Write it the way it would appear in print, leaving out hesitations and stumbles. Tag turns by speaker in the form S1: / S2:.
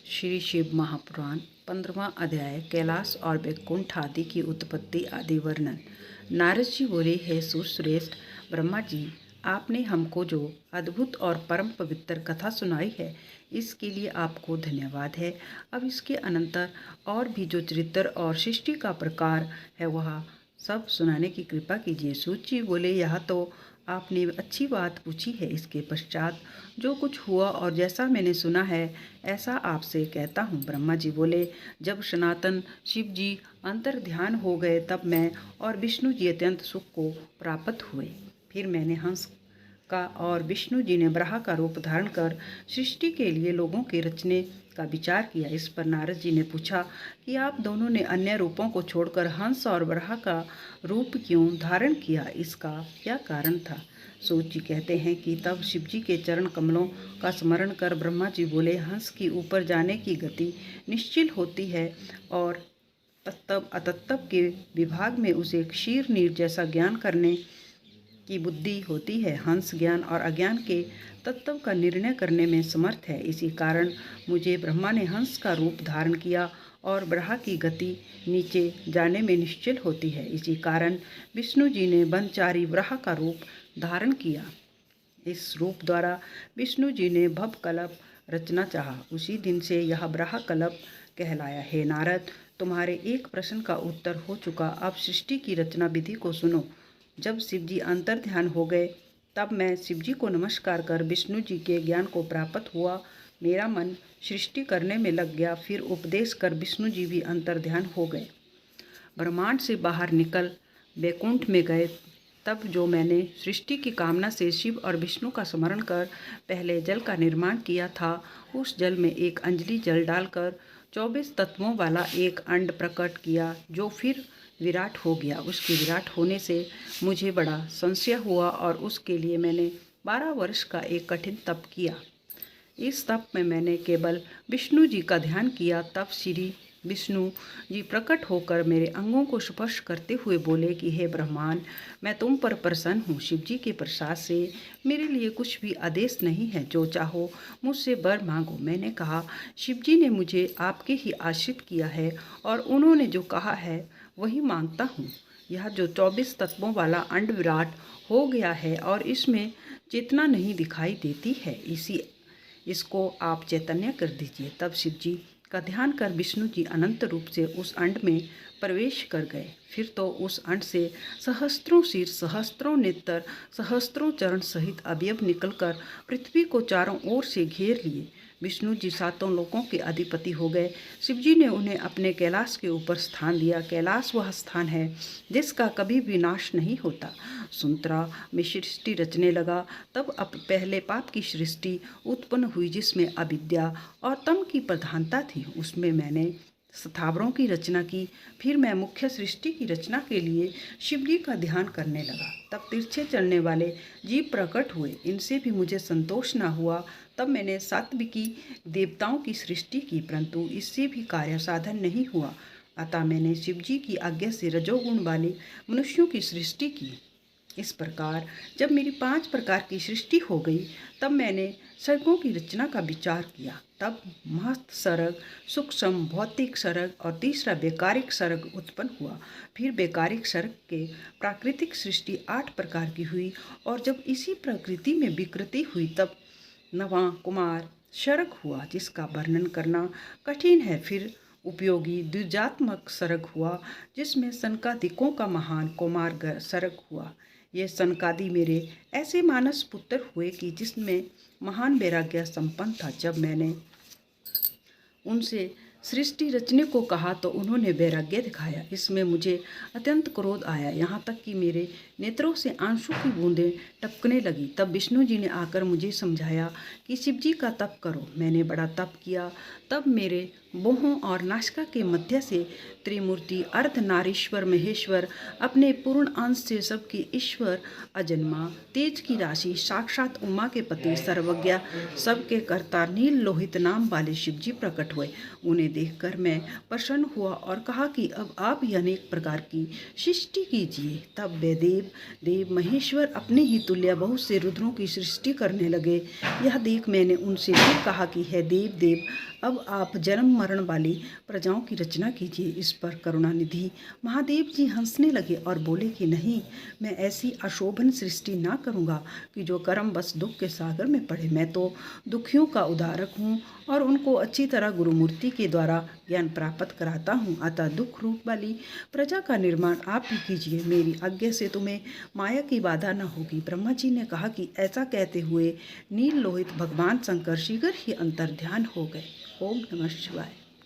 S1: श्री शिव महापुराण 15वां अध्याय कैलाश और वैकुंठ आदि की उत्पत्ति आदि वर्णन। नारद जी बोले, हे सुरश्रेष्ठ ब्रह्मा जी, आपने हमको जो अद्भुत और परम पवित्र कथा सुनाई है इसके लिए आपको धन्यवाद है। अब इसके अनंतर और भी जो चरित्र और सृष्टि का प्रकार है वह सब सुनाने की कृपा कीजिए। सूत जी बोले, यह तो आपने अच्छी बात पूछी है। इसके पश्चात जो कुछ हुआ और जैसा मैंने सुना है ऐसा आपसे कहता हूँ। ब्रह्मा जी बोले, जब सनातन शिव जी अंतर ध्यान हो गए तब मैं और विष्णु जी अत्यंत सुख को प्राप्त हुए। फिर मैंने हंस का और विष्णु जी ने बराह का रूप धारण कर सृष्टि के लिए लोगों के रचने का विचार किया। इस पर नारद जी ने पूछा कि आप दोनों ने अन्य रूपों को छोड़कर हंस और बराह का रूप क्यों धारण किया, इसका क्या कारण था। सूत जी कहते हैं कि तब शिव जी के चरण कमलों का स्मरण कर ब्रह्मा जी बोले, हंस की ऊपर जाने की गति निश्चल होती है और तत्व अतत्व के विभाग में उसे क्षीर नीर जैसा ज्ञान करने की बुद्धि होती है। हंस ज्ञान और अज्ञान के तत्व का निर्णय करने में समर्थ है। इसी कारण मुझे ब्रह्मा ने हंस का रूप धारण किया और बराह की गति नीचे जाने में निश्चल होती है। इसी कारण विष्णु जी ने बनचारी बराह का रूप धारण किया। इस रूप द्वारा विष्णु जी ने भव कल्प रचना चाहा। उसी दिन से यह बराह कल्प कहलाया। हे नारद, तुम्हारे एक प्रश्न का उत्तर हो चुका। अब सृष्टि की रचना विधि को सुनो। जब शिव जी अंतर ध्यान हो गए तब मैं शिव जी को नमस्कार कर विष्णु जी के ज्ञान को प्राप्त हुआ। मेरा मन सृष्टि करने में लग गया। फिर उपदेश कर विष्णु जी भी अंतर ध्यान हो गए। ब्रह्मांड से बाहर निकल वैकुंठ में गए। तब जो मैंने सृष्टि की कामना से शिव और विष्णु का स्मरण कर पहले जल का निर्माण किया था, उस जल में एक अंजलि जल डालकर 24 तत्वों वाला एक अंड प्रकट किया, जो फिर विराट हो गया। उसके विराट होने से मुझे बड़ा संशय हुआ और उसके लिए मैंने 12 वर्ष का एक कठिन तप किया। इस तप में मैंने केवल विष्णु जी का ध्यान किया। तब श्री विष्णु जी प्रकट होकर मेरे अंगों को स्पर्श करते हुए बोले कि हे ब्रह्मांड, मैं तुम पर प्रसन्न हूँ। शिव जी के प्रसाद से मेरे लिए कुछ भी आदेश नहीं है। जो चाहो मुझसे वर मांगो। मैंने कहा, शिव जी ने मुझे आपके ही आश्रित किया है और उन्होंने जो कहा है वही मांगता हूँ। यह जो 24 तत्वों वाला अंड विराट हो गया है और इसमें चेतना नहीं दिखाई देती है, इसको आप चैतन्य कर दीजिए। तब शिव जी का ध्यान कर विष्णु जी अनंत रूप से उस अंड में प्रवेश कर गए। फिर तो उस अंड से सहस्त्रों सिर, सहस्त्रों नेत्र, सहस्त्रों चरण सहित अवयव निकलकर पृथ्वी को चारों ओर से घेर लिए। विष्णु जी सातों लोकों के अधिपति हो गए। शिव जी ने उन्हें अपने कैलाश के ऊपर स्थान दिया। कैलाश वह स्थान है जिसका कभी भी नाश नहीं होता। सुंतरा में सृष्टि रचने लगा। तब अब पहले पाप की सृष्टि उत्पन्न हुई जिसमें अविद्या और तम की प्रधानता थी। उसमें मैंने स्थावरों की रचना की। फिर मैं मुख्य सृष्टि की रचना के लिए शिव जी का ध्यान करने लगा। तब तिरछे चलने वाले जीव प्रकट हुए। इनसे भी मुझे संतोष न हुआ। तब मैंने सात्विकी देवताओं की सृष्टि की, परंतु इससे भी कार्य साधन नहीं हुआ। अतः मैंने शिव जी की आज्ञा से रजोगुण वाले मनुष्यों की सृष्टि की। इस प्रकार जब मेरी 5 प्रकार की सृष्टि हो गई तब मैंने सर्गों की रचना का विचार किया। तब महत् सर्ग, सूक्ष्म भौतिक सर्ग और तीसरा वैकारिक सर्ग उत्पन्न हुआ। फिर वैकारिक सर्ग के प्राकृतिक सृष्टि 8 प्रकार की हुई और जब इसी प्रकृति में विकृति हुई तब नवा कुमार सर्ग हुआ, जिसका वर्णन करना कठिन है। फिर उपयोगी द्विजात्मक सर्ग हुआ जिसमें सनकादिकों का महान कुमार सर्ग हुआ। ये सनकादि मेरे ऐसे मानस पुत्र हुए कि जिसमें महान वैराग्य संपन्न था। जब मैंने उनसे सृष्टि रचने को कहा तो उन्होंने वैराग्य दिखाया। इसमें मुझे अत्यंत क्रोध आया, यहाँ तक कि मेरे नेत्रों से आंसू की बूंदें टपकने लगी। तब विष्णु जी ने आकर मुझे समझाया कि शिव जी का तप करो। मैंने बड़ा तप किया। तब मेरे बोहों और नासिका के मध्य से त्रिमूर्ति अर्धनारीश्वर महेश्वर अपने पूर्ण अंश से सबके ईश्वर, अजन्मा, तेज की राशि, साक्षात उमा के पति, सर्वज्ञ, सबके कर्ता, नील लोहित नाम वाले शिव जी प्रकट हुए। उन्हें उन्हें देखकर मैं प्रसन्न हुआ और कहा कि अब आप ही अनेक प्रकार की सृष्टि कीजिए। तब वे देव महेश्वर अपने ही तुल्य बहुत से रुद्रों की सृष्टि करने लगे। यह देख मैंने उनसे फिर कहा कि हे देव, अब आप जन्म मरण वाली प्रजाओं की रचना कीजिए। इस पर करुणानिधि महादेव जी हंसने लगे और बोले कि नहीं, मैं ऐसी अशोभन सृष्टि ना करूँगा कि जो कर्म बस दुख के सागर में पड़े। मैं तो दुखियों का उद्धारक हूँ और उनको अच्छी तरह गुरुमूर्ति के द्वारा ज्ञान प्राप्त कराता हूँ। अतः दुख रूप वाली प्रजा का निर्माण आप ही कीजिए। मेरी आज्ञा से तुम्हें माया की बाधा न होगी। ब्रह्मा जी ने कहा कि ऐसा कहते हुए नील लोहित भगवान शंकर शीघ्र ही अंतर्ध्यान हो गए। ओम नमः शिवाय।